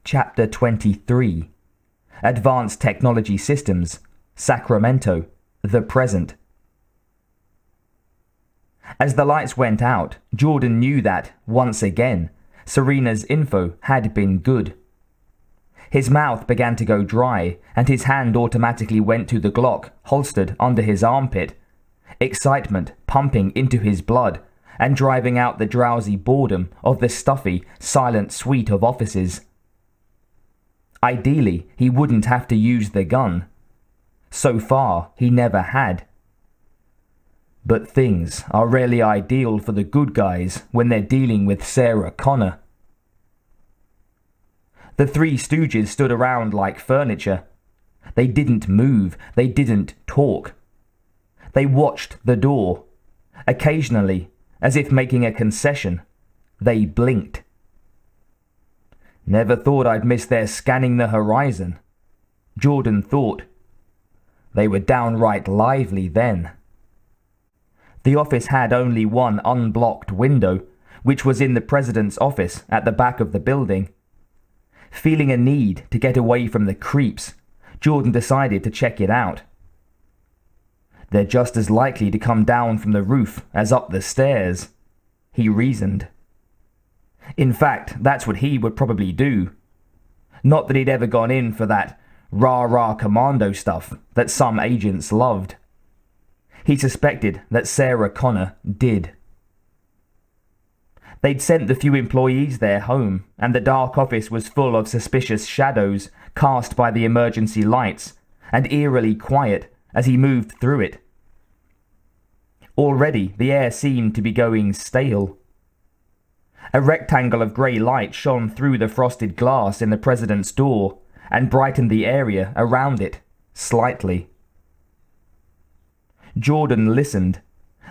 Chapter 23. Advanced Technology Systems, Sacramento, the Present. As the lights went out, Jordan knew that, once again, Serena's info had been good. His mouth began to go dry, and his hand automatically went to the Glock holstered under his armpit, excitement pumping into his blood and driving out the drowsy boredom of the stuffy, silent suite of offices. Ideally, he wouldn't have to use the gun. So far, he never had. But things are rarely ideal for the good guys when they're dealing with Sarah Connor. The three stooges stood around like furniture. They didn't move, they didn't talk. They watched the door. Occasionally, as if making a concession, they blinked. Never thought I'd miss their scanning the horizon, Jordan thought. They were downright lively then. The office had only one unblocked window, which was in the president's office at the back of the building. Feeling a need to get away from the creeps, Jordan decided to check it out. They're just as likely to come down from the roof as up the stairs, he reasoned. In fact, that's what he would probably do. Not that he'd ever gone in for that rah-rah commando stuff that some agents loved. He suspected that Sarah Connor did. They'd sent the few employees there home, and the dark office was full of suspicious shadows cast by the emergency lights, and eerily quiet as he moved through it. Already the air seemed to be going stale. A rectangle of grey light shone through the frosted glass in the president's door and brightened the area around it slightly. Jordan listened,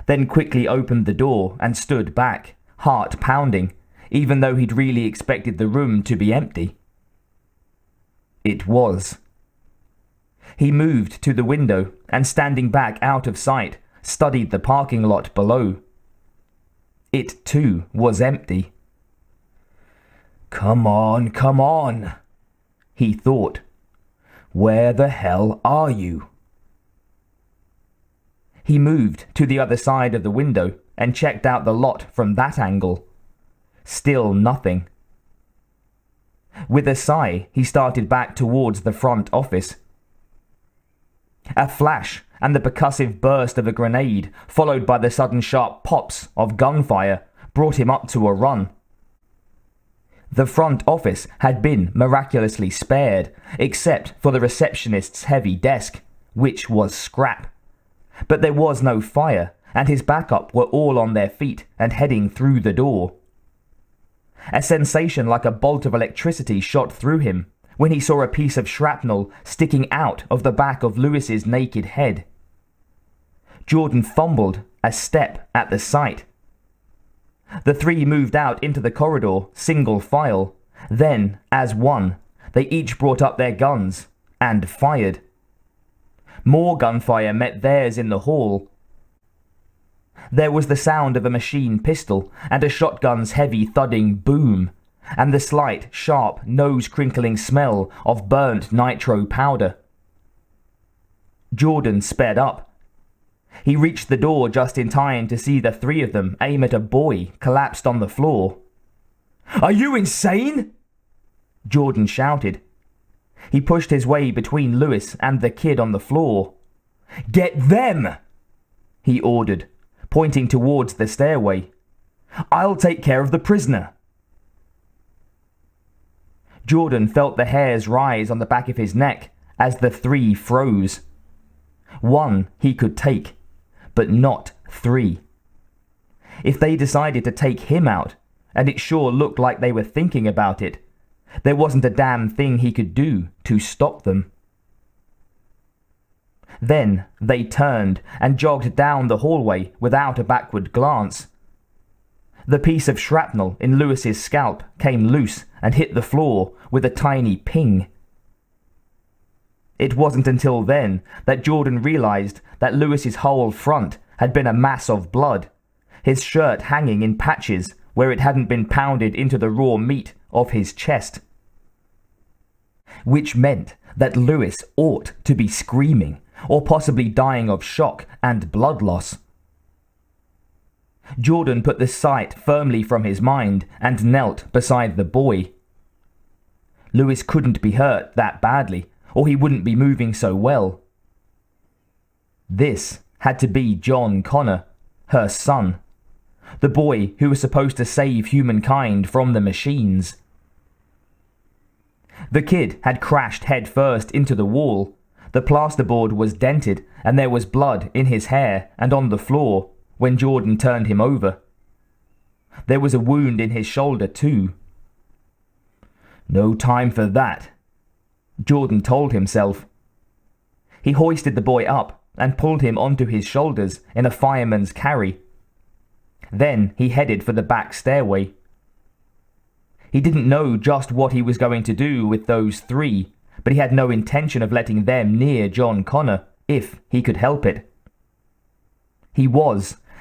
then quickly opened the door and stood back, heart pounding, even though he'd really expected the room to be empty. It was. He moved to the window and, standing back out of sight, studied the parking lot below. It too was empty. Come on, he thought. Where the hell are you? He moved to the other side of the window and checked out the lot from that angle. Still nothing. With a sigh, he started back towards the front office. A flash and the percussive burst of a grenade, followed by the sudden sharp pops of gunfire, brought him up to a run. The front office had been miraculously spared, except for the receptionist's heavy desk, which was scrap. But there was no fire, and his backup were all on their feet and heading through the door. A sensation like a bolt of electricity shot through him when he saw a piece of shrapnel sticking out of the back of Lewis's naked head. Jordan fumbled a step at the sight. The three moved out into the corridor, single file. Then, as one, they each brought up their guns and fired. More gunfire met theirs in the hall. There was the sound of a machine pistol and a shotgun's heavy thudding boom, and the slight, sharp, nose-crinkling smell of burnt nitro powder. Jordan sped up. He reached the door just in time to see the three of them aim at a boy collapsed on the floor. "Are you insane?" Jordan shouted. He pushed his way between Lewis and the kid on the floor. "Get them!" he ordered, pointing towards the stairway. "I'll take care of the prisoner." Jordan felt the hairs rise on the back of his neck as the three froze. One he could take, but not three. If they decided to take him out, and it sure looked like they were thinking about it, there wasn't a damn thing he could do to stop them. Then they turned and jogged down the hallway without a backward glance. The piece of shrapnel in Lewis's scalp came loose and hit the floor with a tiny ping. It wasn't until then that Jordan realized that Lewis's whole front had been a mass of blood, his shirt hanging in patches where it hadn't been pounded into the raw meat of his chest. which meant that Lewis ought to be screaming, or possibly dying of shock and blood loss. Jordan put the sight firmly from his mind and knelt beside the boy. Lewis couldn't be hurt that badly, or he wouldn't be moving so well. This had to be John Connor, her son, the boy who was supposed to save humankind from the machines. The kid had crashed headfirst into the wall. The plasterboard was dented and there was blood in his hair and on the floor when Jordan turned him over. There was a wound in his shoulder too. No time for that, Jordan told himself. He hoisted the boy up and pulled him onto his shoulders in a fireman's carry. Then he headed for the back stairway. He didn't know just what he was going to do with those three, but he had no intention of letting them near John Connor if he could help it. He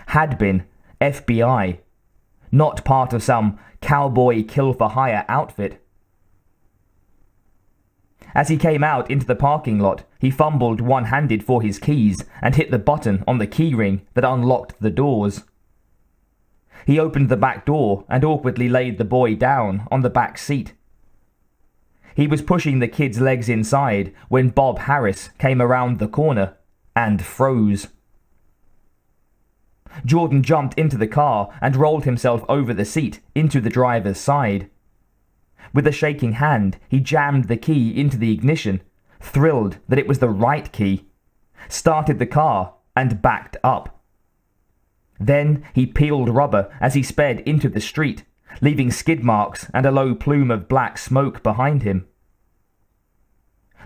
had been, FBI, not part of some cowboy kill-for-hire outfit. As he came out into the parking lot, he fumbled one-handed for his keys and hit the button on the keyring that unlocked the doors. He opened the back door and awkwardly laid the boy down on the back seat. He was pushing the kid's legs inside when Bob Harris came around the corner and froze. Jordan jumped into the car and rolled himself over the seat into the driver's side. With a shaking hand, he jammed the key into the ignition, thrilled that it was the right key, started the car and backed up. Then he peeled rubber as he sped into the street, leaving skid marks and a low plume of black smoke behind him.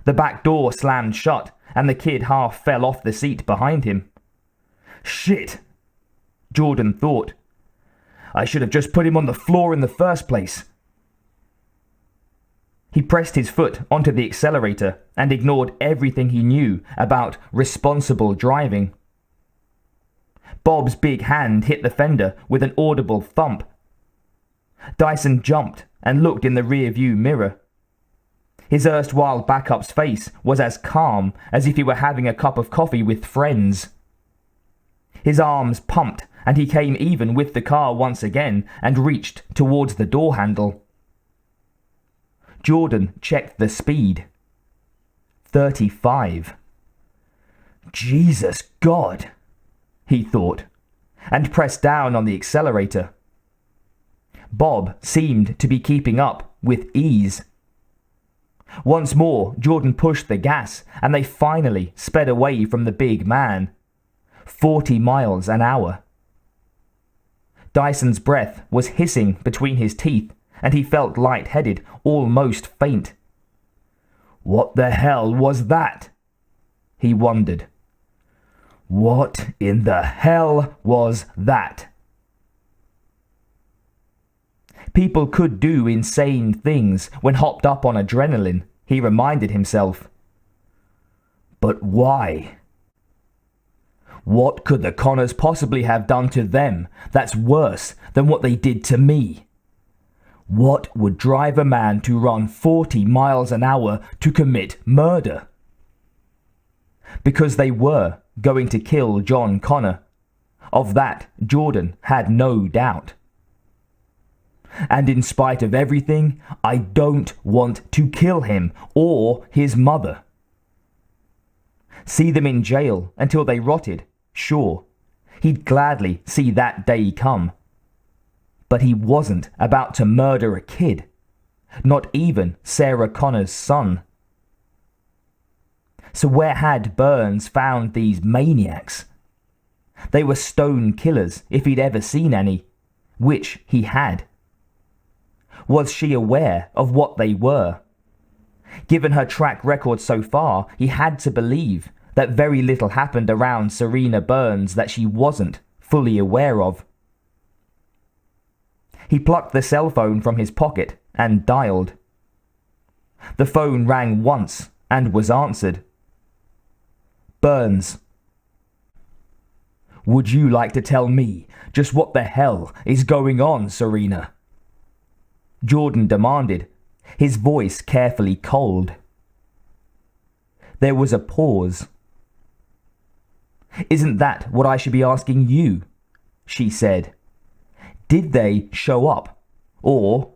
The back door slammed shut and the kid half fell off the seat behind him. Shit, Jordan thought. I should have just put him on the floor in the first place. He pressed his foot onto the accelerator and ignored everything he knew about responsible driving. Bob's big hand hit the fender with an audible thump. Dyson jumped and looked in the rear-view mirror. His erstwhile backup's face was as calm as if he were having a cup of coffee with friends. His arms pumped and he came even with the car once again and reached towards the door handle. Jordan checked the speed. 35. Jesus God, he thought, and pressed down on the accelerator. Bob seemed to be keeping up with ease. Once more, Jordan pushed the gas, and they finally sped away from the big man. 40 miles an hour. Dyson's breath was hissing between his teeth, and he felt light-headed, almost faint. What the hell was that? He wondered. What in the hell was that? People could do insane things when hopped up on adrenaline, he reminded himself. But why? What could the Connors possibly have done to them that's worse than what they did to me? What would drive a man to run 40 miles an hour to commit murder? Because they were going to kill John Connor. Of that, Jordan had no doubt. And in spite of everything, I don't want to kill him or his mother. See them in jail until they rotted, sure. He'd gladly see that day come. But he wasn't about to murder a kid. Not even Sarah Connor's son. So where had Burns found these maniacs? They were stone killers, if he'd ever seen any, which he had. Was she aware of what they were? Given her track record so far, he had to believe that very little happened around Serena Burns that she wasn't fully aware of. He plucked the cell phone from his pocket and dialed. The phone rang once and was answered. Burns. Would you like to tell me just what the hell is going on, Serena? Jordan demanded, his voice carefully cold. There was a pause. "Isn't that what I should be asking you?" she said. "Did they show up? Or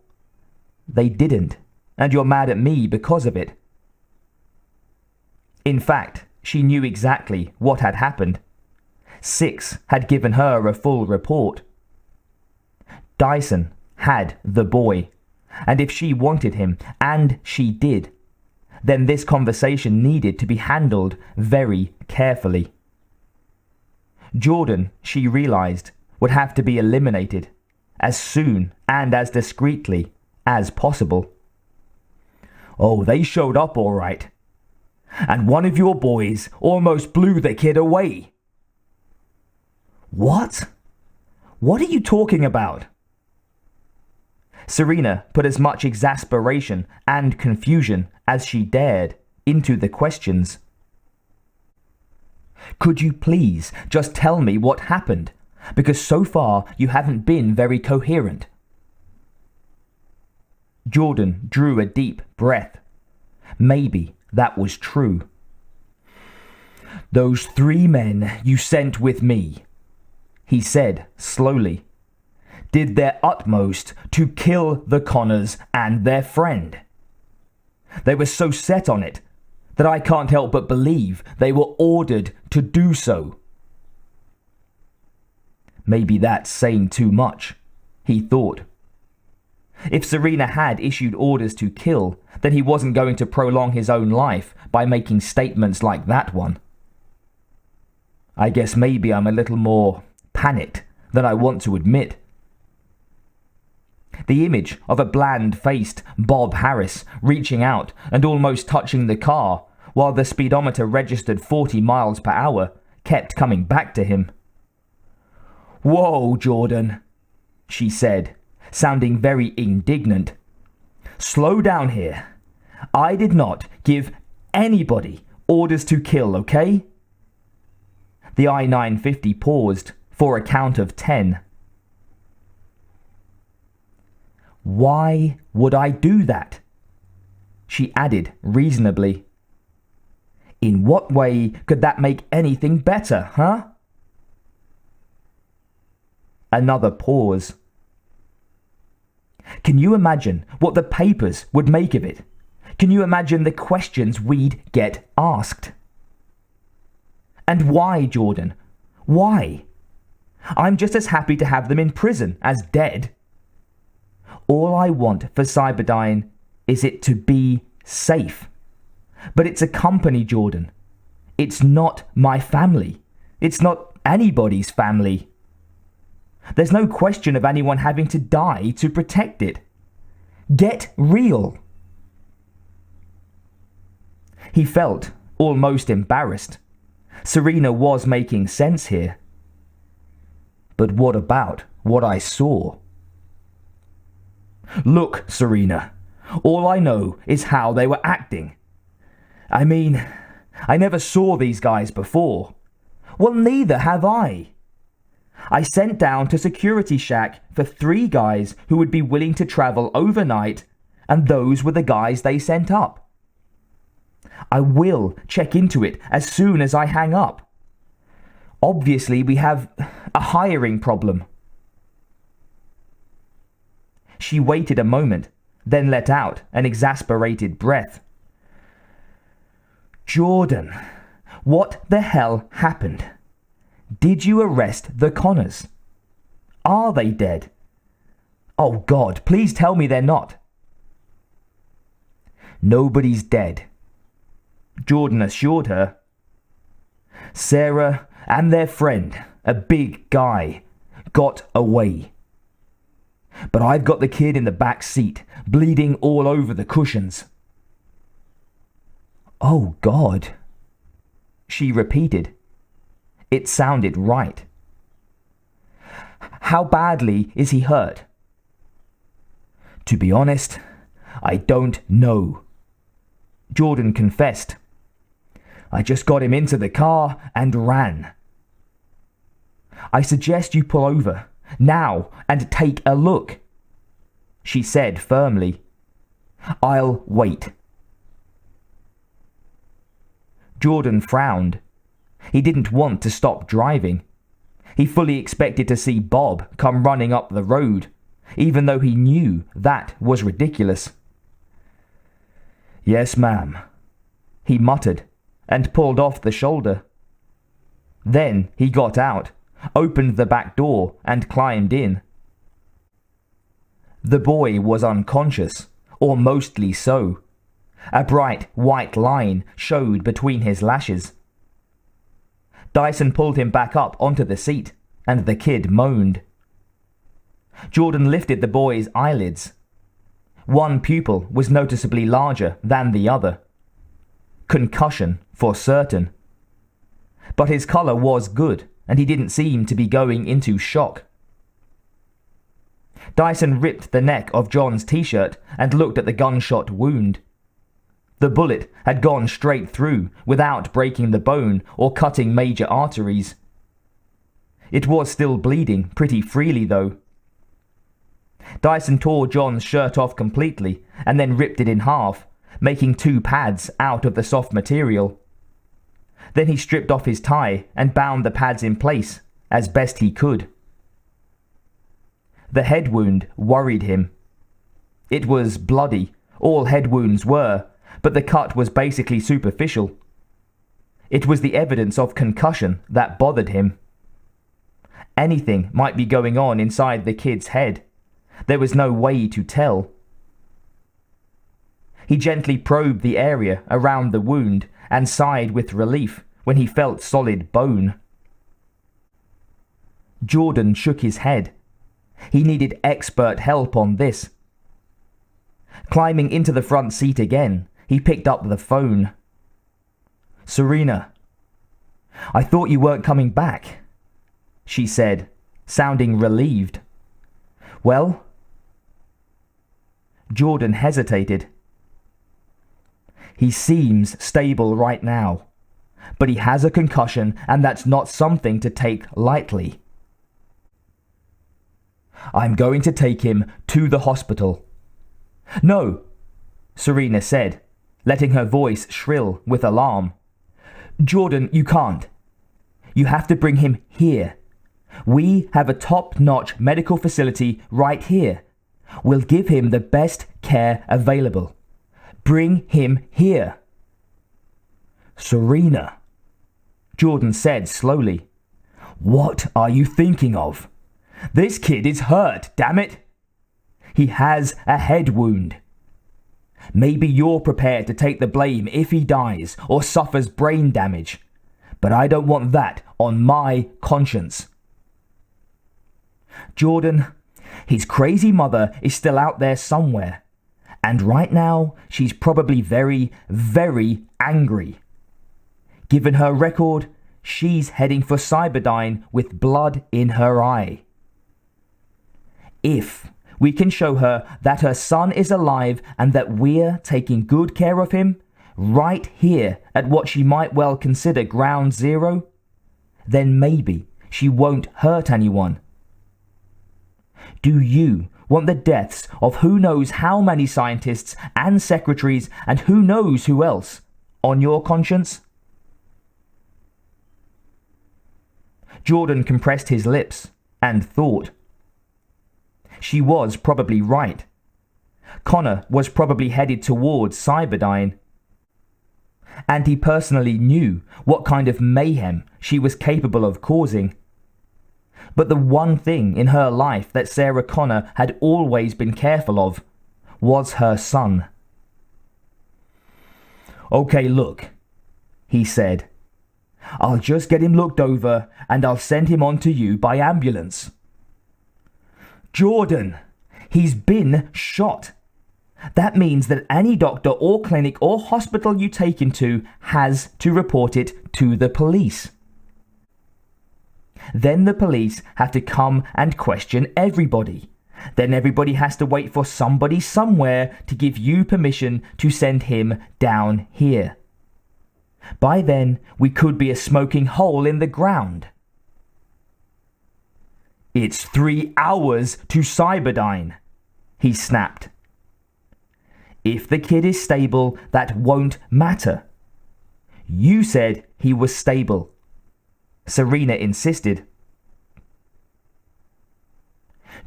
they didn't, and you're mad at me because of it?" In fact, she knew exactly what had happened. 6 had given her a full report. Dyson had the boy, and if she wanted him, and she did, then this conversation needed to be handled very carefully. Jordan, she realized, would have to be eliminated as soon and as discreetly as possible. "Oh, they showed up all right. And one of your boys almost blew the kid away." "What? What are you talking about?" Serena put as much exasperation and confusion as she dared into the questions. "Could you please just tell me what happened? Because so far you haven't been very coherent." Jordan drew a deep breath. Maybe that was true. "Those 3 men you sent with me," he said slowly, "did their utmost to kill the Connors and their friend. They were so set on it that I can't help but believe they were ordered to do so." Maybe that's saying too much, he thought. If Serena had issued orders to kill, then he wasn't going to prolong his own life by making statements like that one. I guess maybe I'm a little more panicked than I want to admit. The image of a bland-faced Bob Harris reaching out and almost touching the car while the speedometer registered 40 miles per hour kept coming back to him. "Whoa, Jordan," she said, sounding very indignant. "Slow down here. I did not give anybody orders to kill, okay?" The I-950 paused for a count of 10. "Why would I do that?" she added reasonably. "In what way could that make anything better, huh?" Another pause. "Can you imagine what the papers would make of it? Can you imagine the questions we'd get asked?" "And why, Jordan? Why? I'm just as happy to have them in prison as dead. All I want for Cyberdyne is it to be safe. But it's a company, Jordan. It's not my family. It's not anybody's family. There's no question of anyone having to die to protect it. Get real." He felt almost embarrassed. Serena was making sense here. But what about what I saw? "Look, Serena, all I know is how they were acting. I mean, I never saw these guys before. Well, neither have I. I sent down to Security Shack for 3 guys who would be willing to travel overnight, and those were the guys they sent up. I will check into it as soon as I hang up. Obviously, we have a hiring problem." She waited a moment, then let out an exasperated breath. "Jordan, what the hell happened? Did you arrest the Connors? Are they dead? Oh God, please tell me they're not." "Nobody's dead," Jordan assured her. "Sarah and their friend, a big guy, got away. But I've got the kid in the back seat, bleeding all over the cushions." "Oh God," she repeated. It sounded right. "How badly is he hurt?" "To be honest, I don't know," Jordan confessed. "I just got him into the car and ran." "I suggest you pull over now and take a look," she said firmly. "I'll wait." Jordan frowned. He didn't want to stop driving. He fully expected to see Bob come running up the road, even though he knew that was ridiculous. "Yes, ma'am," he muttered, and pulled off the shoulder. Then he got out, opened the back door, and climbed in. The boy was unconscious, or mostly so. A bright white line showed between his lashes. Dyson pulled him back up onto the seat, and the kid moaned. Jordan lifted the boy's eyelids. One pupil was noticeably larger than the other. Concussion for certain. But his color was good, and he didn't seem to be going into shock. Dyson ripped the neck of John's t-shirt and looked at the gunshot wound. The bullet had gone straight through without breaking the bone or cutting major arteries. It was still bleeding pretty freely, though. Dyson tore John's shirt off completely and then ripped it in half, making 2 pads out of the soft material. Then he stripped off his tie and bound the pads in place as best he could. The head wound worried him. It was bloody, all head wounds were, but the cut was basically superficial. It was the evidence of concussion that bothered him. Anything might be going on inside the kid's head. There was no way to tell. He gently probed the area around the wound and sighed with relief when he felt solid bone. Jordan shook his head. He needed expert help on this. Climbing into the front seat again, he picked up the phone. "Serena, I thought you weren't coming back," she said, sounding relieved. "Well?" Jordan hesitated. "He seems stable right now, but he has a concussion, and that's not something to take lightly. I'm going to take him to the hospital." "No," Serena said, letting her voice shrill with alarm. "Jordan, you can't. You have to bring him here. We have a top-notch medical facility right here. We'll give him the best care available. Bring him here." "Serena," Jordan said slowly, "what are you thinking of? This kid is hurt, damn it. He has a head wound. Maybe you're prepared to take the blame if he dies or suffers brain damage, but I don't want that on my conscience. Jordan, his crazy mother is still out there somewhere, and right now she's probably very, very angry. Given her record, she's heading for Cyberdyne with blood in her eye. If we can show her that her son is alive and that we're taking good care of him, right here at what she might well consider ground zero, then maybe she won't hurt anyone. Do you want the deaths of who knows how many scientists and secretaries and who knows who else on your conscience?" Jordan compressed his lips and thought. She was probably right. Connor was probably headed towards Cyberdyne. And he personally knew what kind of mayhem she was capable of causing. But the one thing in her life that Sarah Connor had always been careful of was her son. "Okay, look," he said. "I'll just get him looked over and I'll send him on to you by ambulance." "Jordan, he's been shot. That means that any doctor or clinic or hospital you take him to has to report it to the police. Then the police have to come and question everybody. Then everybody has to wait for somebody somewhere to give you permission to send him down here. By then, we could be a smoking hole in the ground." "It's 3 hours to Cyberdyne," he snapped. "If the kid is stable, that won't matter. You said he was stable, Serena insisted.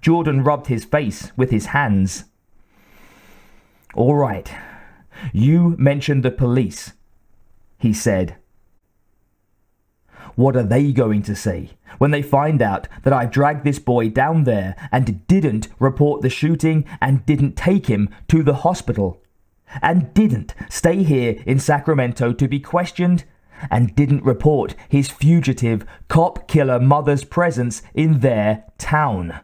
Jordan rubbed his face with his hands. All right, you mentioned the police, he said. What are they going to say when they find out that I dragged this boy down there and didn't report the shooting and didn't take him to the hospital and didn't stay here in Sacramento to be questioned and didn't report his fugitive cop-killer mother's presence in their town?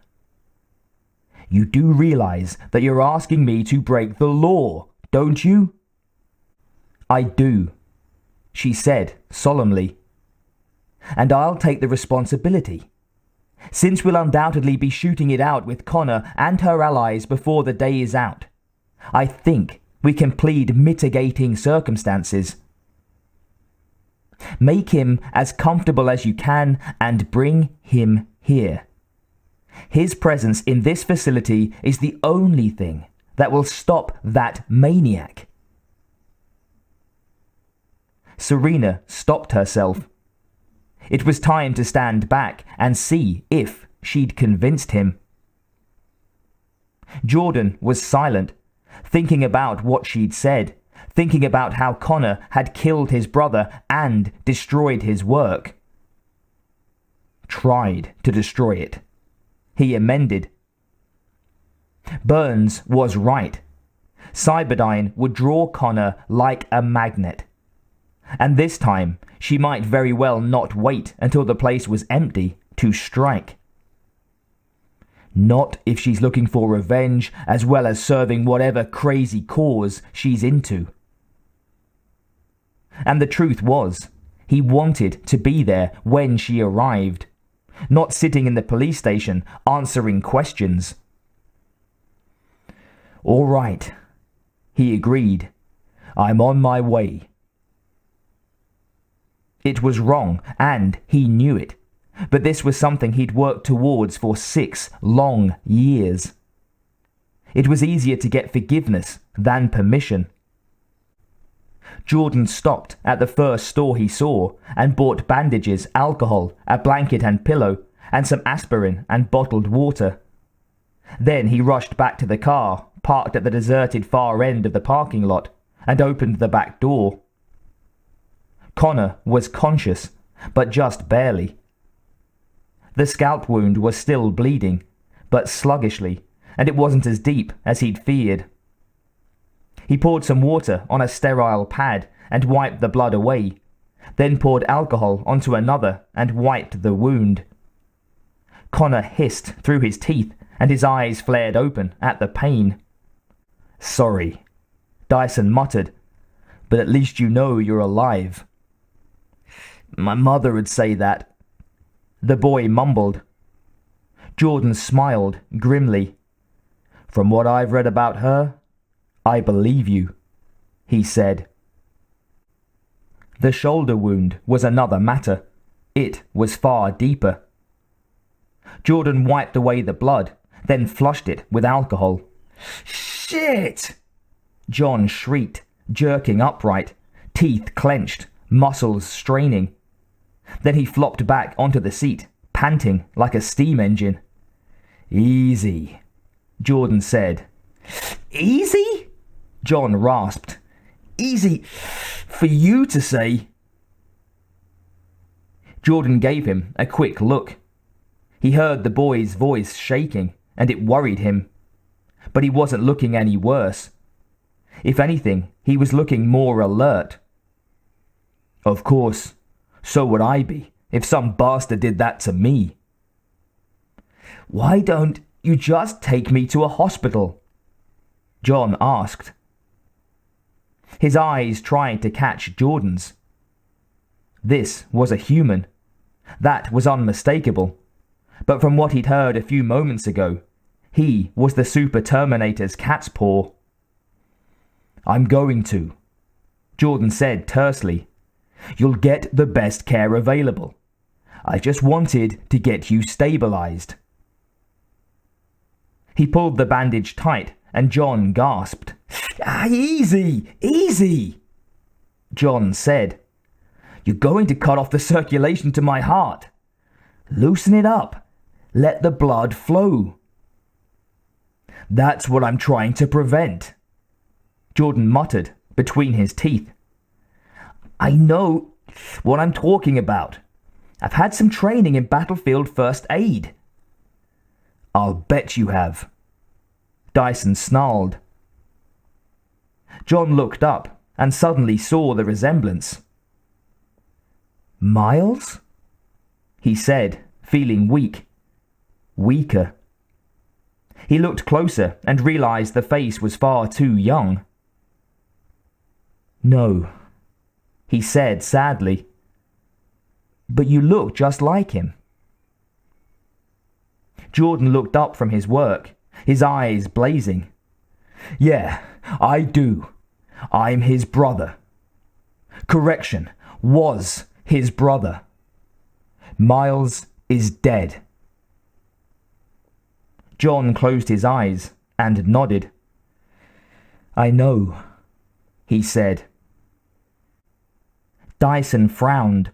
You do realize that you're asking me to break the law, don't you? I do, she said solemnly. And I'll take the responsibility. Since we'll undoubtedly be shooting it out with Connor and her allies before the day is out, I think we can plead mitigating circumstances. Make him as comfortable as you can and bring him here. His presence in this facility is the only thing that will stop that maniac. Serena stopped herself. It was time to stand back and see if she'd convinced him. Jordan was silent, thinking about what she'd said, thinking about how Connor had killed his brother and destroyed his work. Tried to destroy it, he amended. Burns was right. Cyberdyne would draw Connor like a magnet. And this time, she might very well not wait until the place was empty to strike. Not if she's looking for revenge as well as serving whatever crazy cause she's into. And the truth was, he wanted to be there when she arrived, not sitting in the police station answering questions. All right, he agreed. I'm on my way. It was wrong, and he knew it, but this was something he'd worked towards for 6 long years. It was easier to get forgiveness than permission. Jordan stopped at the first store he saw and bought bandages, alcohol, a blanket and pillow, and some aspirin and bottled water. Then he rushed back to the car, parked at the deserted far end of the parking lot, and opened the back door. Connor was conscious, but just barely. The scalp wound was still bleeding, but sluggishly, and it wasn't as deep as he'd feared. He poured some water on a sterile pad and wiped the blood away, then poured alcohol onto another and wiped the wound. Connor hissed through his teeth and his eyes flared open at the pain. Sorry, Dyson muttered, but at least you know you're alive. My mother would say that, the boy mumbled. Jordan smiled grimly. From what I've read about her, I believe you, he said. The shoulder wound was another matter. It was far deeper. Jordan wiped away the blood, then flushed it with alcohol. Shit! John shrieked, jerking upright, teeth clenched, muscles straining. Then he flopped back onto the seat, panting like a steam engine. Easy, Jordan said. Easy? John rasped. Easy for you to say. Jordan gave him a quick look. He heard the boy's voice shaking, and it worried him. But he wasn't looking any worse. If anything, he was looking more alert. Of course, so would I be if some bastard did that to me. Why don't you just take me to a hospital? John asked. His eyes tried to catch Jordan's. This was a human. That was unmistakable. But from what he'd heard a few moments ago, he was the Super Terminator's cat's paw. I'm going to, Jordan said tersely. You'll get the best care available. I just wanted to get you stabilized. He pulled the bandage tight and John gasped. Easy, easy, John said, You're going to cut off the circulation to my heart. Loosen it up. Let the blood flow. That's what I'm trying to prevent, Jordan muttered between his teeth. I know what I'm talking about. I've had some training in battlefield first aid. I'll bet you have, Dyson snarled. John looked up and suddenly saw the resemblance. Miles? He said, feeling weak. Weaker. He looked closer and realized the face was far too young. No, he said sadly. But you look just like him. Jordan looked up from his work, his eyes blazing. Yeah, I do. I'm his brother. Correction, was his brother. Miles is dead. John closed his eyes and nodded. I know, he said. Dyson frowned.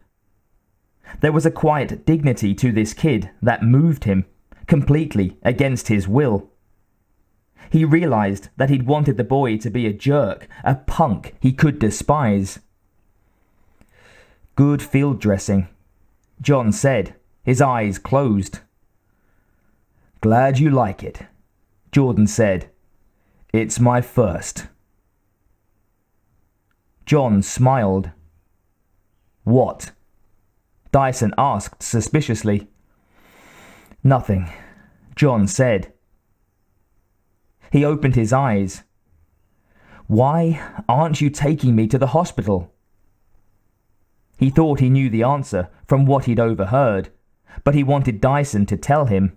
There was a quiet dignity to this kid that moved him, completely against his will. He realized that he'd wanted the boy to be a jerk, a punk he could despise. Good field dressing, John said, his eyes closed. Glad you like it, Jordan said. It's my first. John smiled. What? Dyson asked suspiciously. Nothing, John said. He opened his eyes. Why aren't you taking me to the hospital? He thought he knew the answer from what he'd overheard, but he wanted Dyson to tell him.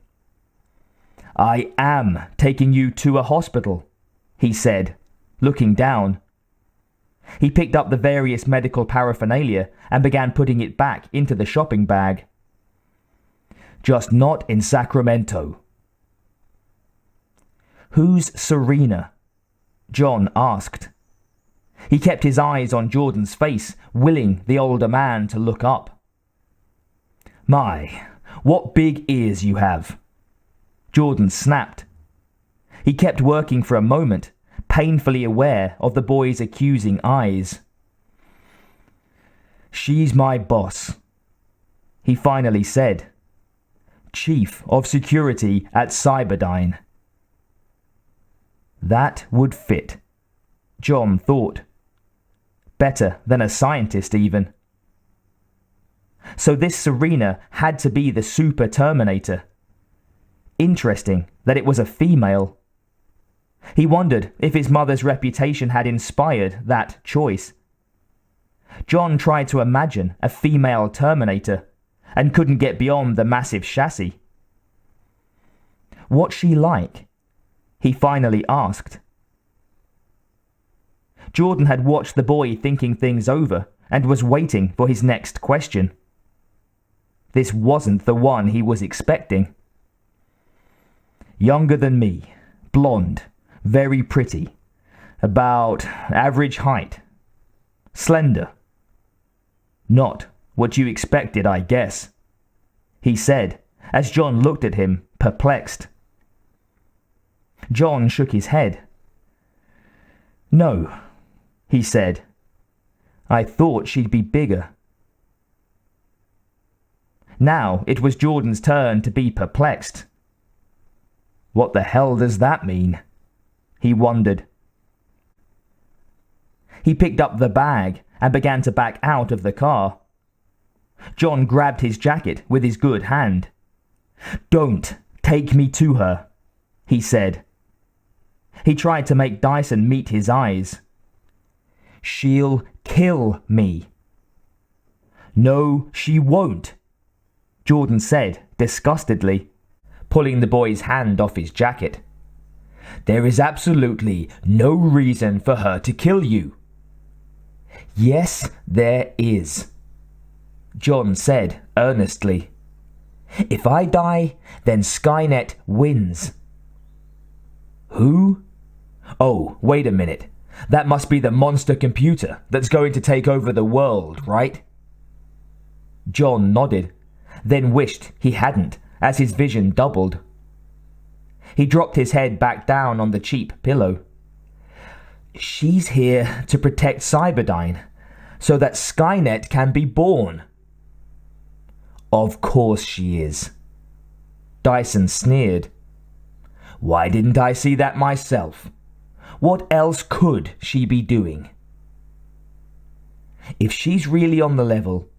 I am taking you to a hospital, he said, looking down. He picked up the various medical paraphernalia and began putting it back into the shopping bag. Just not in Sacramento. Who's Serena? John asked. He kept his eyes on Jordan's face, willing the older man to look up. My, what big ears you have, Jordan snapped. He kept working for a moment, painfully aware of the boy's accusing eyes. She's my boss, he finally said. Chief of Security at Cyberdyne. That would fit, John thought. Better than a scientist, even. So this Serena had to be the super Terminator. Interesting that it was a female. He wondered if his mother's reputation had inspired that choice. John tried to imagine a female Terminator and couldn't get beyond the massive chassis. What's she like? He finally asked. Jordan had watched the boy thinking things over and was waiting for his next question. This wasn't the one he was expecting. Younger than me, blonde, very pretty, about average height, slender. Not what you expected, I guess, he said, as John looked at him, perplexed. John shook his head. No, he said. I thought she'd be bigger. Now it was Jordan's turn to be perplexed. What the hell does that mean? He wondered. He picked up the bag and began to back out of the car. John grabbed his jacket with his good hand. Don't take me to her, he said. He tried to make Dyson meet his eyes. She'll kill me. No, she won't, Jordan said disgustedly, pulling the boy's hand off his jacket. There is absolutely no reason for her to kill you. Yes, there is, John said earnestly. If I die, then Skynet wins. Who? Oh, wait a minute. That must be the monster computer that's going to take over the world, right? John nodded, then wished he hadn't, as his vision doubled. He dropped his head back down on the cheap pillow. She's here to protect Cyberdyne, so that Skynet can be born. Of course she is. Dyson sneered. Why didn't I see that myself? What else could she be doing? If she's really on the level,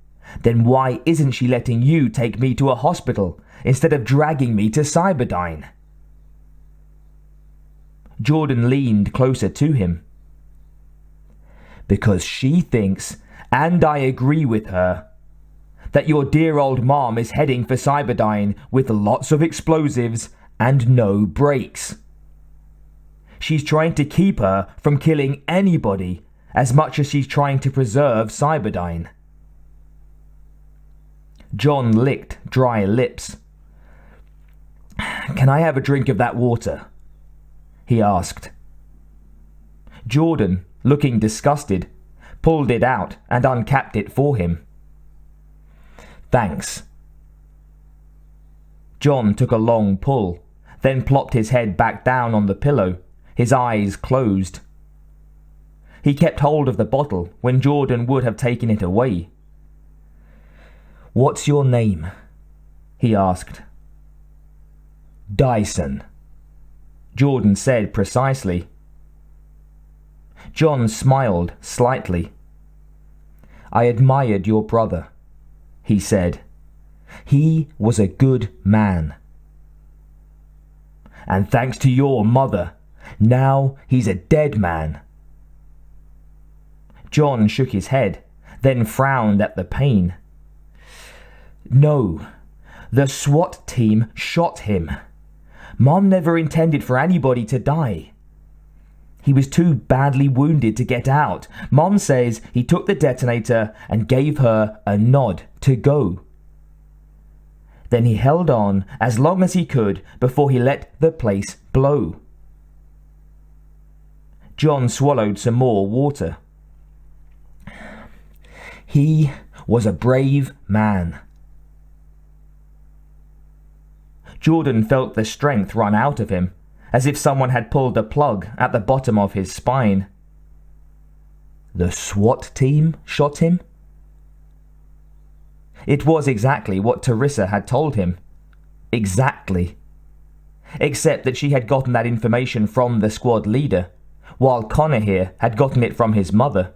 then why isn't she letting you take me to a hospital instead of dragging me to Cyberdyne? Jordan leaned closer to him. Because she thinks, and I agree with her, that your dear old mom is heading for Cyberdyne with lots of explosives and no brakes. She's trying to keep her from killing anybody as much as she's trying to preserve Cyberdyne. John licked dry lips. Can I have a drink of that water? He asked. Jordan, looking disgusted, pulled it out and uncapped it for him. Thanks. John took a long pull, then plopped his head back down on the pillow, his eyes closed. He kept hold of the bottle when Jordan would have taken it away. What's your name? He asked. Dyson, Jordan said precisely. John smiled slightly. I admired your brother, he said. He was a good man. And thanks to your mother, now he's a dead man. John shook his head, then frowned at the pain. No, the SWAT team shot him. Mom never intended for anybody to die. He was too badly wounded to get out. Mom says he took the detonator and gave her a nod to go. Then he held on as long as he could before he let the place blow. John swallowed some more water. He was a brave man. Jordan felt the strength run out of him, as if someone had pulled a plug at the bottom of his spine. The SWAT team shot him? It was exactly what Teresa had told him. Exactly. Except that she had gotten that information from the squad leader, while Connor here had gotten it from his mother.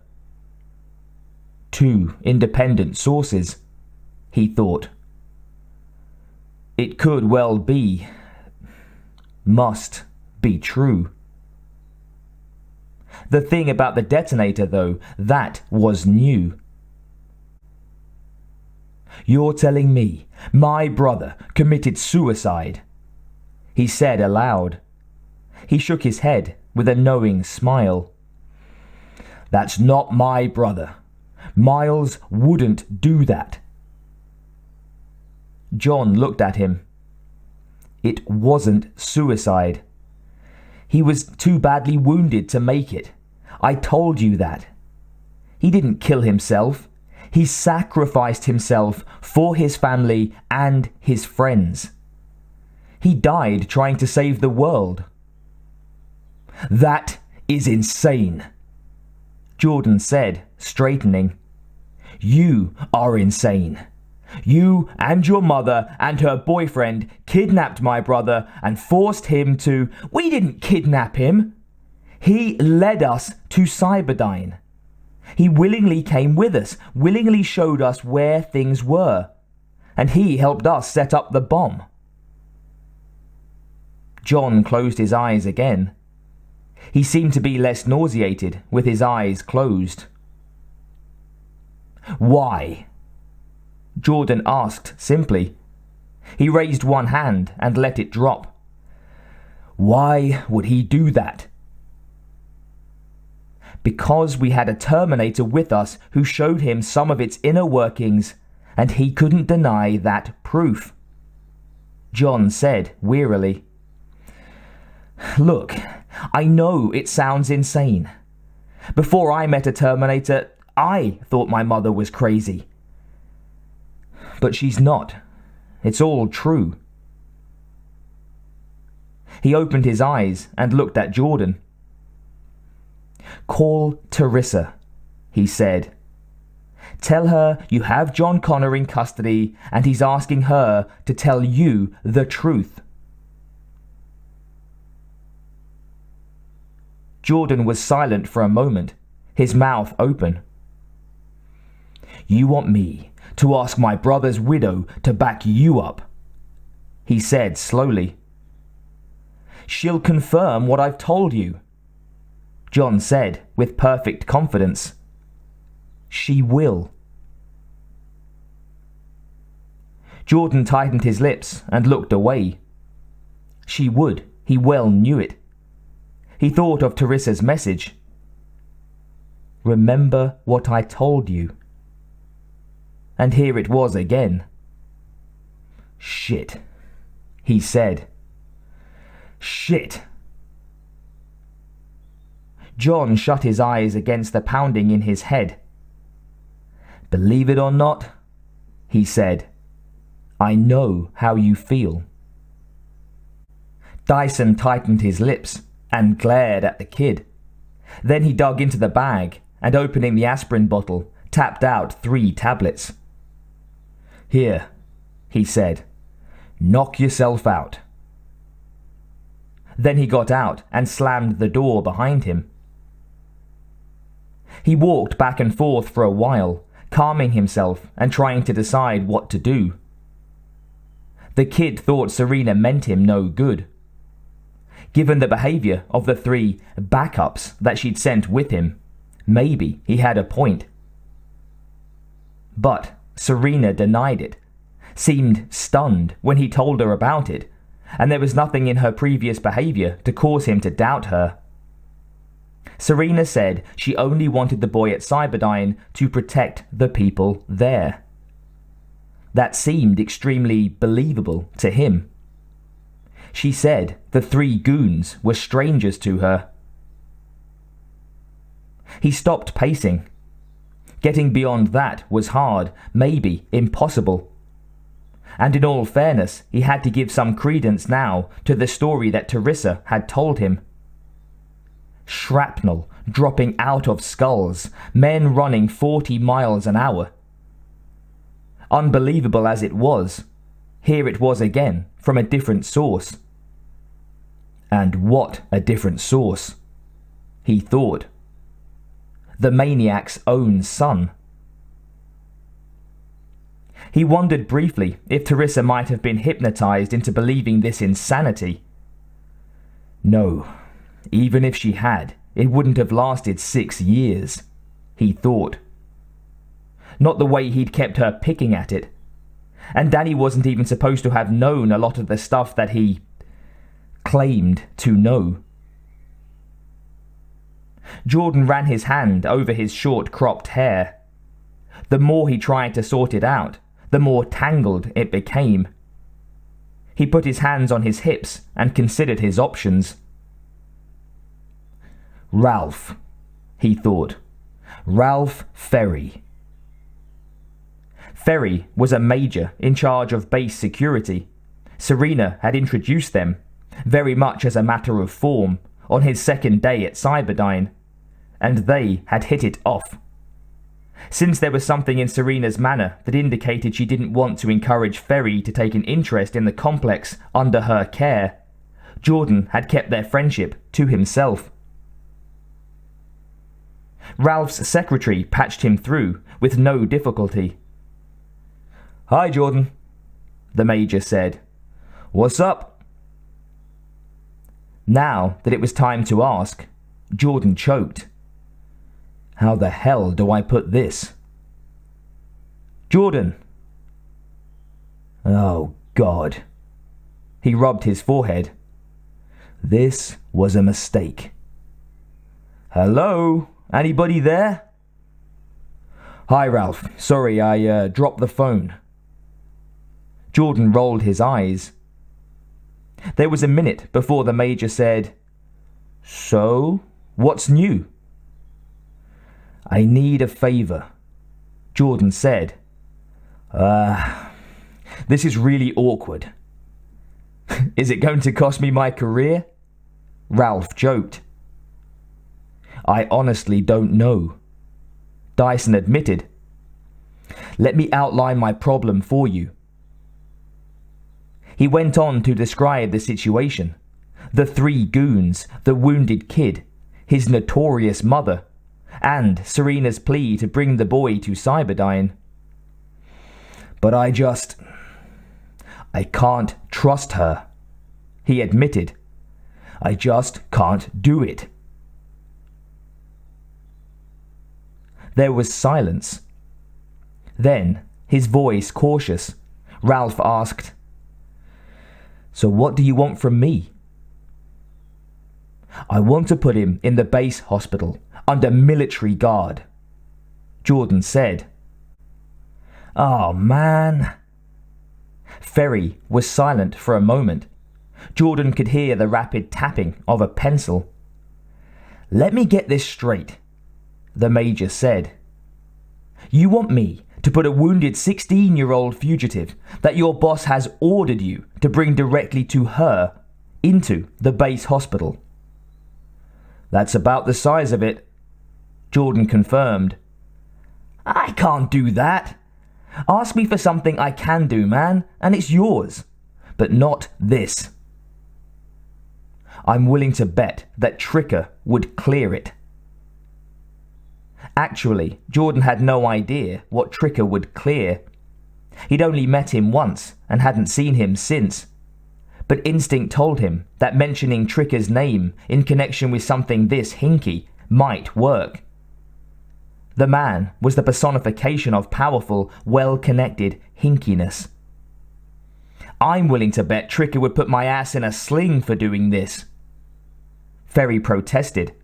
Two independent sources, he thought. It could well be, must be true. The thing about the detonator, though, that was new. You're telling me my brother committed suicide? He said aloud. He shook his head with a knowing smile. That's not my brother. Miles wouldn't do that. John looked at him. It wasn't suicide. He was too badly wounded to make it. I told you that. He didn't kill himself. He sacrificed himself for his family and his friends. He died trying to save the world. That is insane, Jordan said, straightening. You are insane. You and your mother and her boyfriend kidnapped my brother and forced him to... We didn't kidnap him. He led us to Cyberdyne. He willingly came with us, willingly showed us where things were, and he helped us set up the bomb. John closed his eyes again. He seemed to be less nauseated with his eyes closed. Why? Jordan asked simply. He raised one hand and let it drop. Why would he do that? Because we had a Terminator with us who showed him some of its inner workings, and he couldn't deny that proof. John said wearily. Look, I know it sounds insane. Before I met a Terminator, I thought my mother was crazy. But she's not. It's all true. He opened his eyes and looked at Jordan. Call Teresa, he said. Tell her you have John Connor in custody and he's asking her to tell you the truth. Jordan was silent for a moment, his mouth open. You want me to ask my brother's widow to back you up, he said slowly. She'll confirm what I've told you, John said with perfect confidence. She will. Jordan tightened his lips and looked away. She would, he well knew it. He thought of Teresa's message. Remember what I told you. And here it was again. Shit, he said. Shit. John shut his eyes against the pounding in his head. Believe it or not, he said, I know how you feel. Dyson tightened his lips and glared at the kid. Then he dug into the bag and, opening the aspirin bottle, tapped out 3 tablets. Here, he said, knock yourself out. Then he got out and slammed the door behind him. He walked back and forth for a while, calming himself and trying to decide what to do. The kid thought Serena meant him no good. Given the behavior of the 3 backups that she'd sent with him, maybe he had a point. But Serena denied it, seemed stunned when he told her about it, and there was nothing in her previous behavior to cause him to doubt her. Serena said she only wanted the boy at Cyberdyne to protect the people there. That seemed extremely believable to him. She said the 3 goons were strangers to her. He stopped pacing. Getting beyond that was hard, maybe impossible. And in all fairness, he had to give some credence now to the story that Teresa had told him. Shrapnel dropping out of skulls, men running 40 miles an hour. Unbelievable as it was, here it was again, from a different source. And what a different source, he thought. The maniac's own son. He wondered briefly if Teresa might have been hypnotized into believing this insanity. No, even if she had, it wouldn't have lasted 6 years, he thought. Not the way he'd kept her picking at it. And Danny wasn't even supposed to have known a lot of the stuff that he claimed to know. Jordan ran his hand over his short cropped hair. The more he tried to sort it out, the more tangled it became. He put his hands on his hips and considered his options. Ralph, he thought. Ralph Ferry. Ferry was a major in charge of base security. Serena had introduced them, very much as a matter of form, on his second day at Cyberdyne, and they had hit it off. Since there was something in Serena's manner that indicated she didn't want to encourage Ferry to take an interest in the complex under her care, Jordan had kept their friendship to himself. Ralph's secretary patched him through with no difficulty. "Hi, Jordan," the major said. "What's up?" Now that it was time to ask, Jordan choked. "How the hell do I put this?" "Jordan." "Oh, God." He rubbed his forehead. "This was a mistake." "Hello? Anybody there?" "Hi, Ralph. Sorry, I dropped the phone." Jordan rolled his eyes. There was a minute before the major said, "So, what's new?" "I need a favor," Jordan said. This is really awkward. Is it going to cost me my career? Ralph joked. I honestly don't know, Dyson admitted. Let me outline my problem for you. He went on to describe the situation. The 3 goons, the wounded kid, his notorious mother, and Serena's plea to bring the boy to Cyberdyne. But I can't trust her, he admitted. I just can't do it. There was silence. Then, his voice cautious, Ralph asked, So what do you want from me? I want to put him in the base hospital, under military guard, Jordan said. Oh, man. Ferry was silent for a moment. Jordan could hear the rapid tapping of a pencil. Let me get this straight, the Major said. You want me to put a wounded 16-year-old fugitive that your boss has ordered you to bring directly to her into the base hospital? That's about the size of it, Jordan confirmed. I can't do that. Ask me for something I can do, man, and it's yours. But not this. I'm willing to bet that Tricker would clear it. Actually, Jordan had no idea what Tricker would clear. He'd only met him once and hadn't seen him since. But instinct told him that mentioning Tricker's name in connection with something this hinky might work. The man was the personification of powerful, well-connected hinkiness. I'm willing to bet Tricker would put my ass in a sling for doing this, Ferry protested.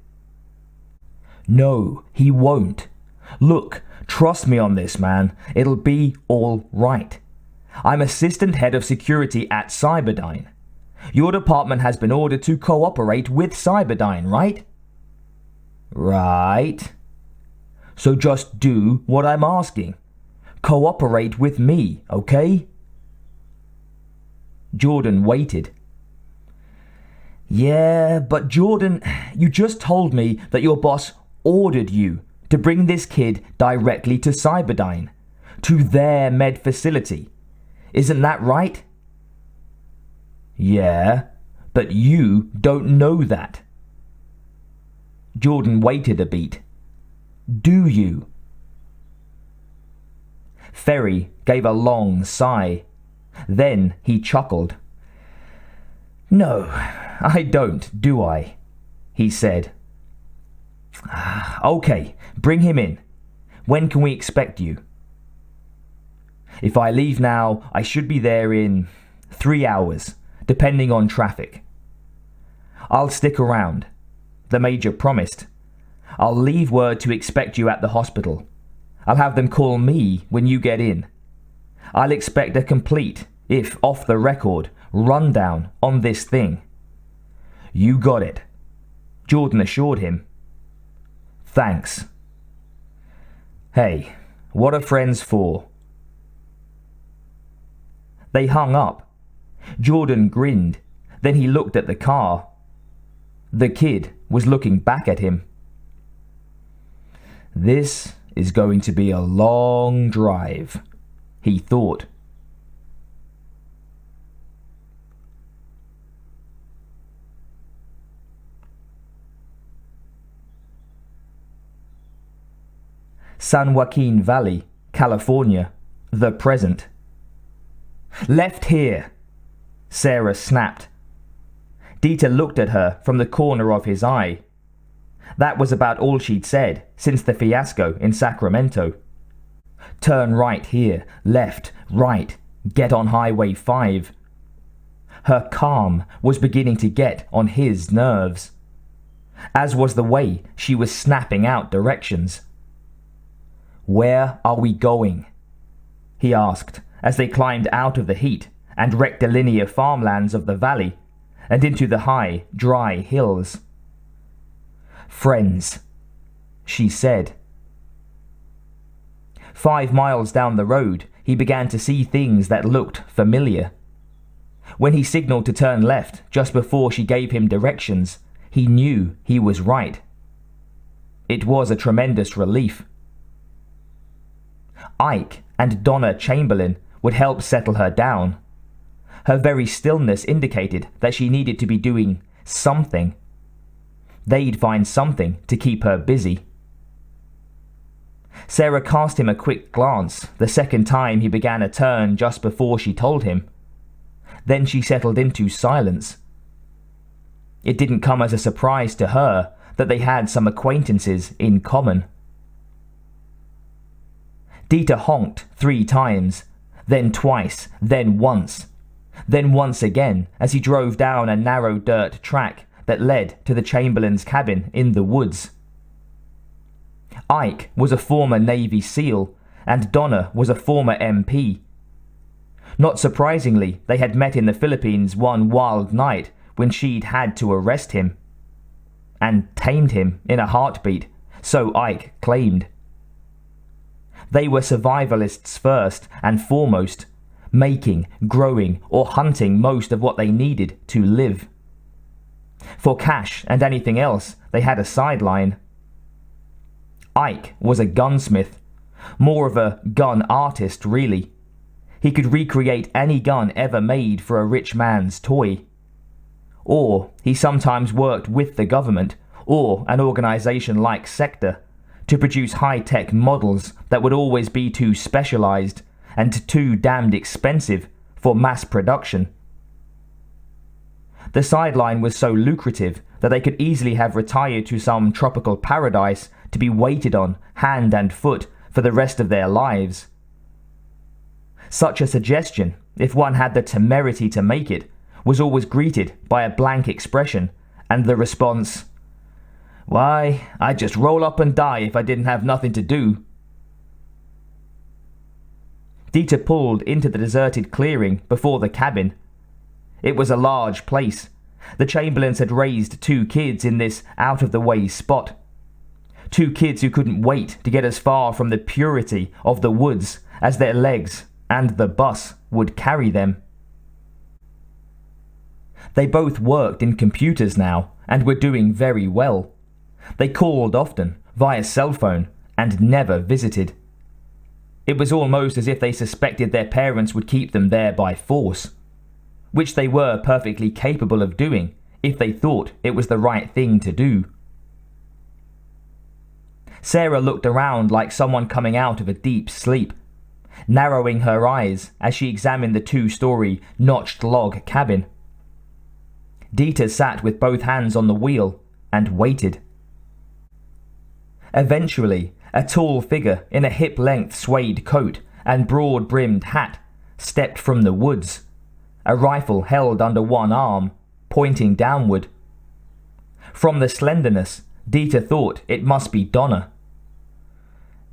No, he won't. Look, trust me on this, man. It'll be all right. I'm assistant head of security at Cyberdyne. Your department has been ordered to cooperate with Cyberdyne, right? Right. So just do what I'm asking. Cooperate with me, okay? Jordan waited. Yeah, but Jordan, you just told me that your boss ordered you to bring this kid directly to Cyberdyne, to their med facility. Isn't that right? Yeah, but you don't know that. Jordan waited a beat. Do you? Ferry gave a long sigh. Then he chuckled. No, I don't, do I? He said. Okay, bring him in. When can we expect you? If I leave now, I should be there in 3 hours, depending on traffic. I'll stick around, the Major promised. I'll leave word to expect you at the hospital. I'll have them call me when you get in. I'll expect a complete, if off the record, rundown on this thing. You got it, Jordan assured him. Thanks. Hey, what are friends for? They hung up. Jordan grinned. Then he looked at the car. The kid was looking back at him. This is going to be a long drive, he thought. San Joaquin Valley, California, the present. Left here, Sarah snapped. Dieter looked at her from the corner of his eye. That was about all she'd said since the fiasco in Sacramento. Turn right here, left, right, get on Highway 5. Her calm was beginning to get on his nerves, as was the way she was snapping out directions. Where are we going? He asked as they climbed out of the heat and rectilinear farmlands of the valley and into the high, dry hills. Friends, she said. 5 miles down the road, he began to see things that looked familiar. When he signaled to turn left just before she gave him directions, he knew he was right. It was a tremendous relief. Ike and Donna Chamberlain would help settle her down. Her very stillness indicated that she needed to be doing something. They'd find something to keep her busy. Sarah cast him a quick glance the second time he began a turn just before she told him. Then she settled into silence. It didn't come as a surprise to her that they had some acquaintances in common. Dieter honked 3 times, then twice, then once again as he drove down a narrow dirt track that led to the Chamberlain's cabin in the woods. Ike was a former Navy SEAL, and Donna was a former MP. Not surprisingly, they had met in the Philippines one wild night when she'd had to arrest him. And tamed him in a heartbeat, so Ike claimed. They were survivalists first and foremost, making, growing, or hunting most of what they needed to live. For cash and anything else, they had a sideline. Ike was a gunsmith, more of a gun artist really. He could recreate any gun ever made for a rich man's toy. Or he sometimes worked with the government, or an organization like Sector, to produce high-tech models that would always be too specialized and too damned expensive for mass production. The sideline was so lucrative that they could easily have retired to some tropical paradise to be waited on hand and foot for the rest of their lives. Such a suggestion, if one had the temerity to make it, was always greeted by a blank expression and the response, "Why, I'd just roll up and die if I didn't have nothing to do." Dieter pulled into the deserted clearing before the cabin. It was a large place. The Chamberlains had raised 2 kids in this out-of-the-way spot. 2 kids who couldn't wait to get as far from the purity of the woods as their legs and the bus would carry them. They both worked in computers now and were doing very well. They called often, via cell phone, and never visited. It was almost as if they suspected their parents would keep them there by force, which they were perfectly capable of doing if they thought it was the right thing to do. Sarah looked around like someone coming out of a deep sleep, narrowing her eyes as she examined the 2-story notched log cabin. Dieter sat with both hands on the wheel and waited. Eventually, a tall figure in a hip-length suede coat and broad-brimmed hat stepped from the woods, a rifle held under one arm, pointing downward. From the slenderness, Dieter thought it must be Donna.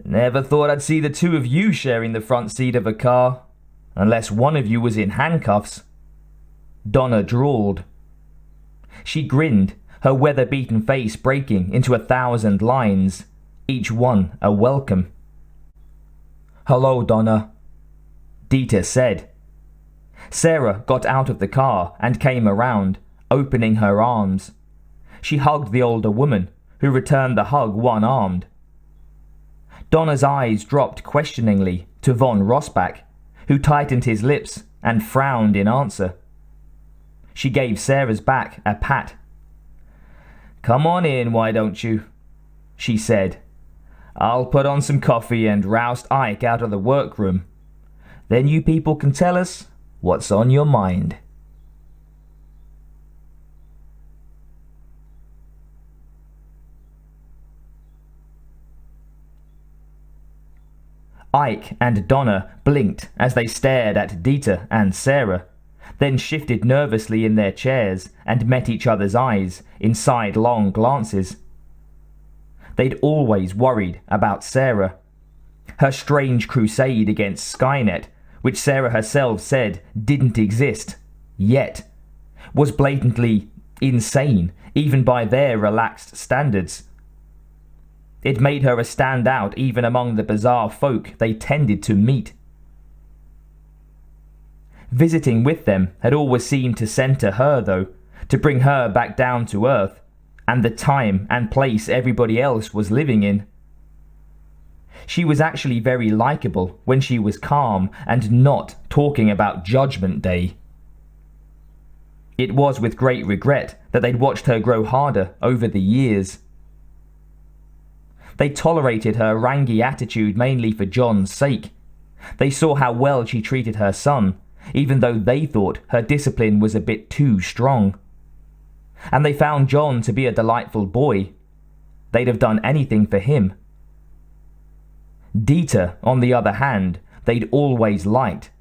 "Never thought I'd see the 2 of you sharing the front seat of a car, unless one of you was in handcuffs," Donna drawled. She grinned, her weather-beaten face breaking into 1,000 lines, each one a welcome. "Hello, Donna," Dieter said. Sarah got out of the car and came around, opening her arms. She hugged the older woman, who returned the hug one-armed. Donna's eyes dropped questioningly to von Rossbach, who tightened his lips and frowned in answer. She gave Sarah's back a pat. "Come on in, why don't you?" she said. "I'll put on some coffee and roust Ike out of the workroom. Then you people can tell us what's on your mind." Ike and Donna blinked as they stared at Dieter and Sarah, then shifted nervously in their chairs and met each other's eyes in sidelong glances. They'd always worried about Sarah. Her strange crusade against Skynet, which Sarah herself said didn't exist, yet, was blatantly insane, even by their relaxed standards. It made her a standout even among the bizarre folk they tended to meet. Visiting with them had always seemed to center her, though, to bring her back down to earth, and the time and place everybody else was living in. She was actually very likable when she was calm and not talking about Judgment Day. It was with great regret that they'd watched her grow harder over the years. They tolerated her rangy attitude mainly for John's sake. They saw how well she treated her son, even though they thought her discipline was a bit too strong. And they found John to be a delightful boy. They'd have done anything for him. Dieter, on the other hand, they'd always liked,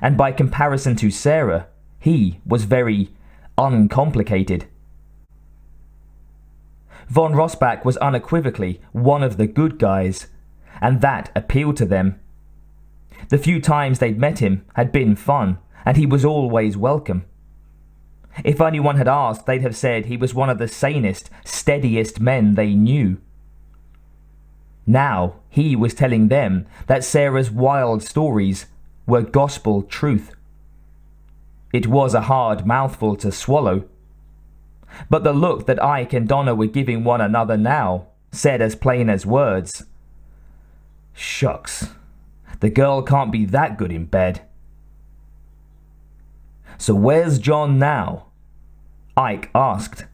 and by comparison to Sarah, he was very uncomplicated. Von Rossbach was unequivocally one of the good guys, and that appealed to them. The few times they'd met him had been fun, and he was always welcome. If anyone had asked, they'd have said he was one of the sanest, steadiest men they knew. Now he was telling them that Sarah's wild stories were gospel truth. It was a hard mouthful to swallow. But the look that Ike and Donna were giving one another now said as plain as words, "Shucks, the girl can't be that good in bed." "So where's John now?" Ike asked.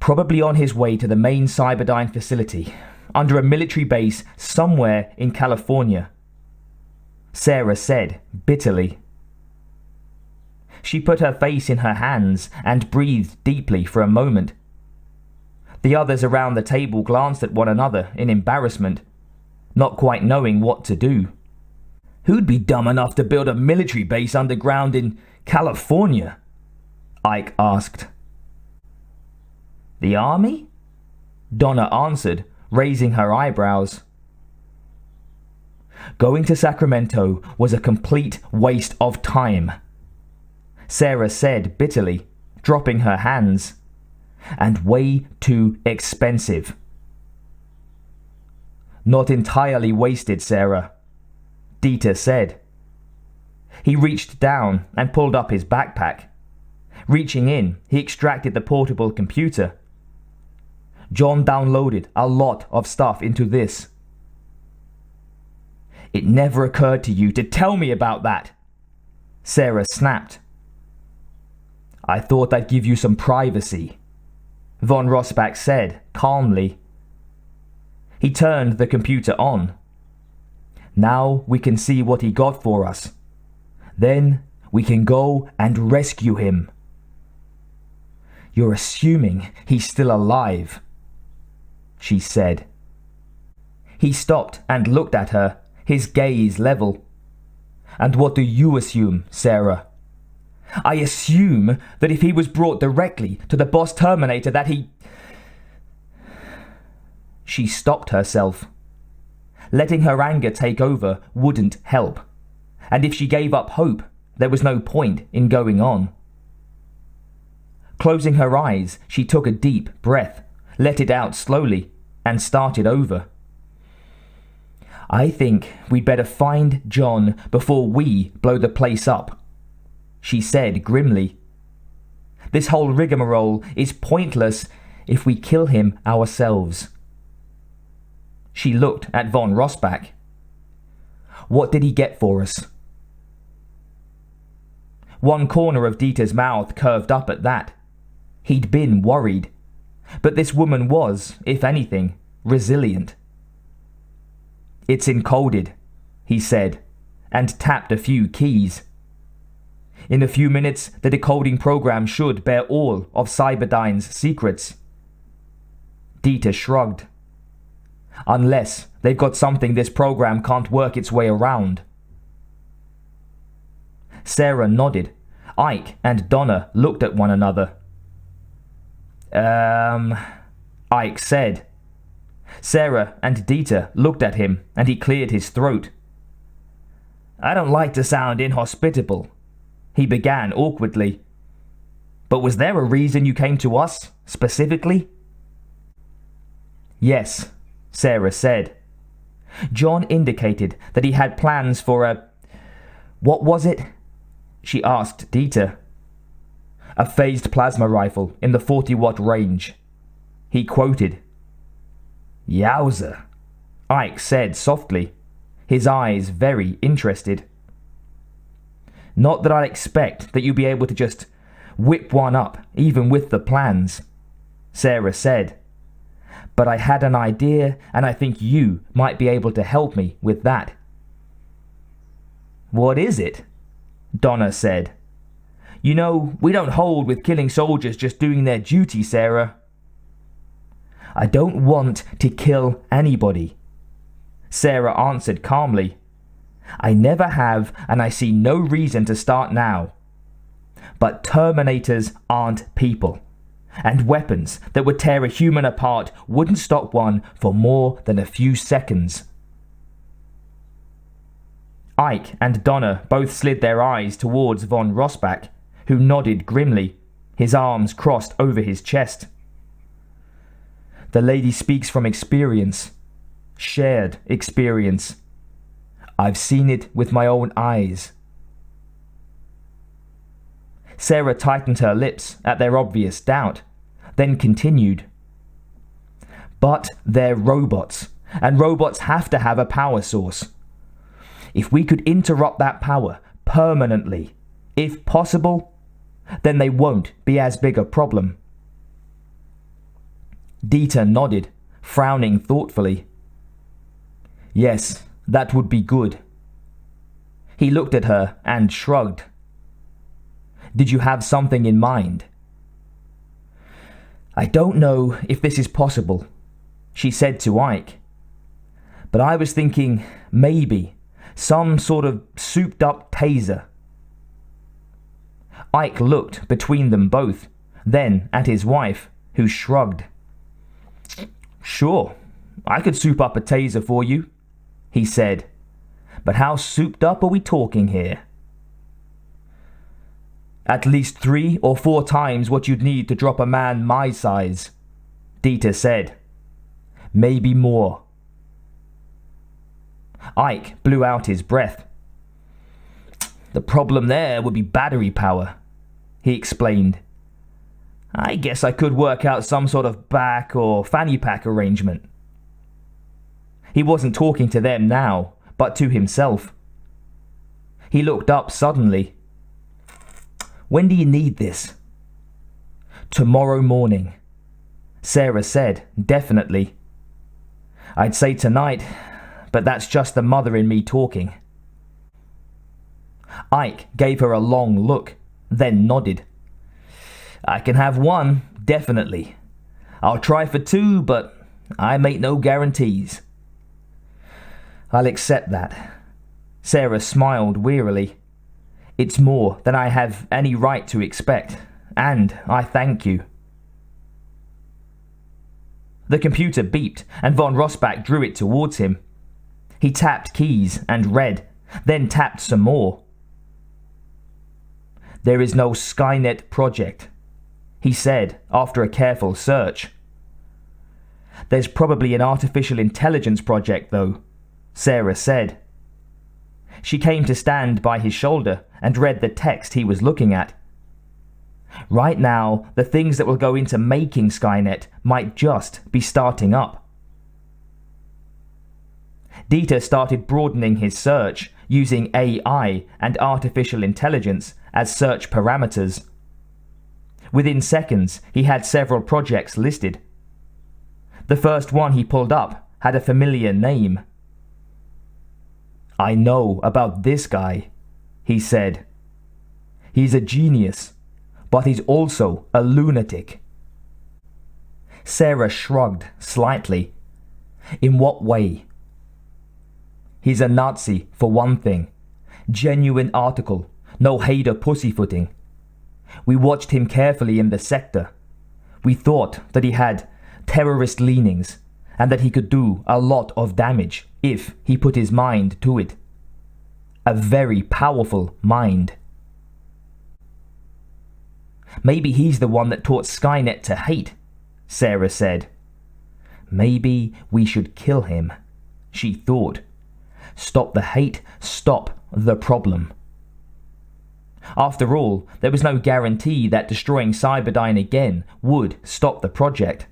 "Probably on his way to the main Cyberdyne facility, under a military base somewhere in California," Sarah said bitterly. She put her face in her hands and breathed deeply for a moment. The others around the table glanced at one another in embarrassment, not quite knowing what to do. "Who'd be dumb enough to build a military base underground in California?" Ike asked. "The army?" Donna answered, raising her eyebrows. "Going to Sacramento was a complete waste of time," Sarah said bitterly, dropping her hands. "And way too expensive." "Not entirely wasted, Sarah," Dieter said. He reached down and pulled up his backpack. Reaching in, he extracted the portable computer. "John downloaded a lot of stuff into this." "It never occurred to you to tell me about that," Sarah snapped. "I thought I'd give you some privacy," Von Rossbach said calmly. He turned the computer on. "Now we can see what he got for us. Then we can go and rescue him." "You're assuming he's still alive," she said. He stopped and looked at her, his gaze level. "And what do you assume, Sarah?" "I assume that if he was brought directly to the boss Terminator that he..." She stopped herself. Letting her anger take over wouldn't help, and if she gave up hope, there was no point in going on. Closing her eyes, she took a deep breath, let it out slowly, and started over. "I think we'd better find John before we blow the place up," she said grimly. "This whole rigmarole is pointless if we kill him ourselves." She looked at Von Rossbach. "What did he get for us?" One corner of Dieter's mouth curved up at that. He'd been worried. But this woman was, if anything, resilient. "It's encoded," he said, and tapped a few keys. "In a few minutes, the decoding program should bear all of Cyberdyne's secrets." Dieter shrugged. "Unless they've got something this program can't work its way around." Sarah nodded. Ike and Donna looked at one another. Ike said. Sarah and Dieter looked at him, and he cleared his throat. "I don't like to sound inhospitable," he began awkwardly. "But was there a reason you came to us, specifically?" "Yes," Sarah said. John indicated that he had plans for What was it? She asked Dieter. A phased plasma rifle in the 40-watt range. He quoted. Yowza, Ike said softly, his eyes very interested. Not that I'd expect that you'd be able to just whip one up, even with the plans, Sarah said. But I had an idea, and I think you might be able to help me with that. What is it? Donna said. You know, we don't hold with killing soldiers just doing their duty, Sarah. I don't want to kill anybody, Sarah answered calmly. I never have, and I see no reason to start now. But Terminators aren't people, and weapons that would tear a human apart wouldn't stop one for more than a few seconds. Ike and Donna both slid their eyes towards von Rossbach, who nodded grimly, his arms crossed over his chest. The lady speaks from experience, shared experience. I've seen it with my own eyes. Sarah tightened her lips at their obvious doubt, then continued. But they're robots, and robots have to have a power source. If we could interrupt that power permanently, if possible, then they won't be as big a problem. Dieter nodded, frowning thoughtfully. Yes, that would be good. He looked at her and shrugged. Did you have something in mind? I don't know if this is possible, she said to Ike. But I was thinking maybe some sort of souped-up taser. Ike looked between them both, then at his wife, who shrugged. Sure, I could soup up a taser for you, he said. But how souped up are we talking here? At least 3 or 4 times what you'd need to drop a man my size, Dieter said. Maybe more. Ike blew out his breath. The problem there would be battery power, he explained. I guess I could work out some sort of back or fanny pack arrangement. He wasn't talking to them now, but to himself. He looked up suddenly. When do you need this? Tomorrow morning, Sarah said, definitely. I'd say tonight, but that's just the mother in me talking. Ike gave her a long look, then nodded. I can have one, definitely. I'll try for 2, but I make no guarantees. I'll accept that. Sarah smiled wearily. It's more than I have any right to expect, and I thank you. The computer beeped, and von Rossbach drew it towards him. He tapped keys and read, then tapped some more. There is no Skynet project, he said after a careful search. There's probably an artificial intelligence project, though, Sarah said. She came to stand by his shoulder and read the text he was looking at. Right now, the things that will go into making Skynet might just be starting up. Dieter started broadening his search, using AI and artificial intelligence as search parameters. Within seconds, he had several projects listed. The first one he pulled up had a familiar name. I know about this guy, he said. He's a genius, but he's also a lunatic. Sarah shrugged slightly. In what way? He's a Nazi, for one thing. Genuine article, no hater pussyfooting. We watched him carefully in the sector. We thought that he had terrorist leanings, and that he could do a lot of damage if he put his mind to it. A very powerful mind. Maybe he's the one that taught Skynet to hate, Sarah said. Maybe we should kill him, she thought. Stop the hate, stop the problem. After all, there was no guarantee that destroying Cyberdyne again would stop the project.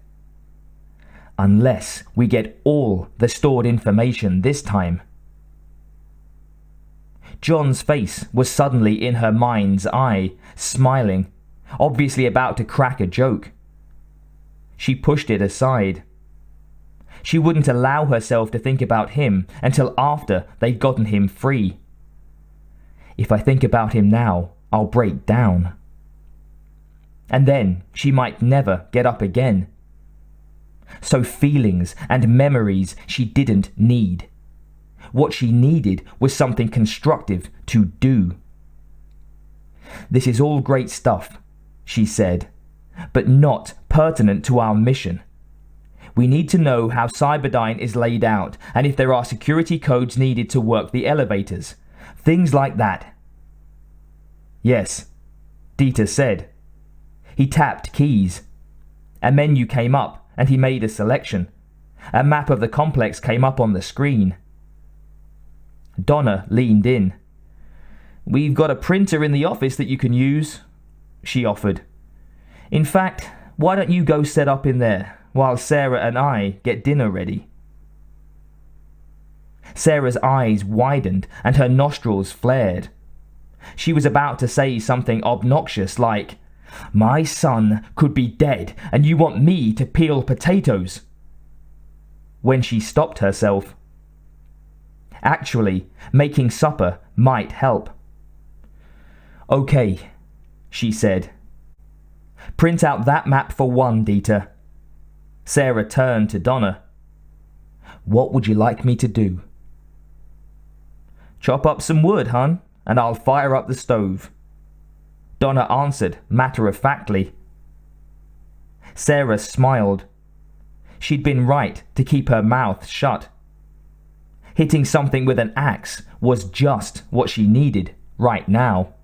Unless we get all the stored information this time. John's face was suddenly in her mind's eye, smiling, obviously about to crack a joke. She pushed it aside. She wouldn't allow herself to think about him until after they'd gotten him free. If I think about him now, I'll break down. And then she might never get up again. So feelings and memories she didn't need. What she needed was something constructive to do. This is all great stuff, she said, but not pertinent to our mission. We need to know how Cyberdyne is laid out and if there are security codes needed to work the elevators. Things like that. Yes, Dieter said. He tapped keys. A menu came up and he made a selection. A map of the complex came up on the screen. Donna leaned in. We've got a printer in the office that you can use, she offered. In fact, why don't you go set up in there while Sarah and I get dinner ready? Sarah's eyes widened and her nostrils flared. She was about to say something obnoxious like, "My son could be dead and you want me to peel potatoes," when she stopped herself. Actually, making supper might help. "Okay," she said. "Print out that map for one, Dieter." Sarah turned to Donna. "What would you like me to do?" "Chop up some wood, hun, and I'll fire up the stove," Donna answered matter-of-factly. Sarah smiled. She'd been right to keep her mouth shut. Hitting something with an axe was just what she needed right now.